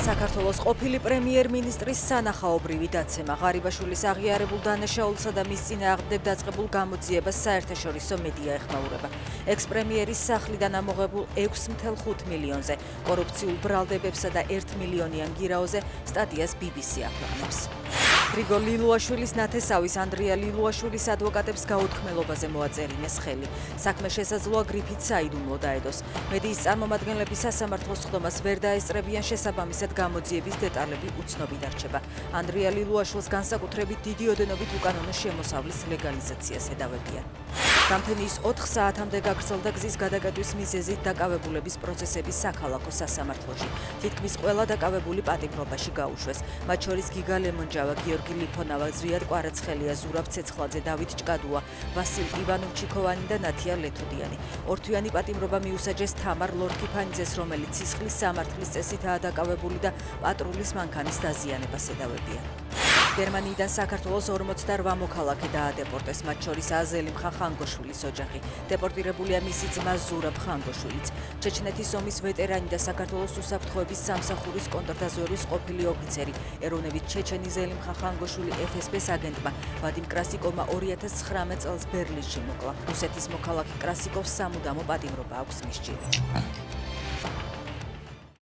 საქართველოს ყოფილი პრემიერ-მინისტრის სანახაობრივი დაცემა ღარიბაშვილის აღიარებულ დანაშაულსა და მის წინააღმდეგ დაწყებულ გამოძიებას საერთაშორისო მედია ეხმაურება. ექს-პრემიერის სახლიდან ამოღებულ 6.5 მილიონზე კორუფციულ ბრალდებებსა და 1 მილიონიან გირაოზე სტატიას BBC აქვეყნებს. გრიგოლ ლილუაშვილის ნათესავის ანდრია ლილუაშვილის ადვოკატებს გაუთქმელობაზე მოაწერინეს ხელი. საქმე შესაძლოა გრიფით საიდუმლო დაედოს. მედიის წარმომადგენლები სასამართლოს ხდომას ვერ დაესწრებიან, შესაბამისად გამოძიების დეტალები უცნობი დარჩება. ანდრია ლილუაშვილს განსაკუთრებით დიდი ოდენობით უკანონო შემოსავლის ლეგალიზაციას ედავებიან. გამთენიის 4 საათამდე გაგრძელდა გზის გადაკეტვის მიზეზით დაკავებულების პროცესები საქალაქო სასამართლოში. თითქმის ყველა დაკავებული პატიმრობაში გაუშვეს. მათ შორის გიგა ლემონჯავა, გიორგი ლიფონავა, ზრიად კვარაცხელია, ზურაბ ცეცხლაძე, დავით ჭკადუა, ვასილ ივანოვ-ჩიქოვანი და ნათია ლეთუდიანი. ორთვიანი პატიმრობა მიუსაჯეს თამარ ლორქიფანიძეს, რომელიც სისხლის სამართლის წესითაა დაკავებული და პატრულის მანქანის დაზიანებას ედავებიან. გერმანიიდან საქართველოს 48 მოქალაქე დაადეპორტეს, მათ შორისაა ზელიმხა ხანგოშვილის ოჯახი. დეპორტირებულია მისი ძმა ზურაბ ხანგოშვილიც. ჩეჩნეთის ომის ვეტერანი და საქართველოს უსაფრთხოების სამსახურის კონტრდაზვერვის ყოფილი ოფიცერი, ეროვნებით ჩეჩენი ზელიმხა ხანგოშვილი FSB-ს აგენტმა ვადიმ კრასიკოვმა 2019 წელს ბერლინში მოკლა. რუსეთის მოქალაქე კრასიკოვს სამუდამო პატიმრობა აქვს მისჯილი.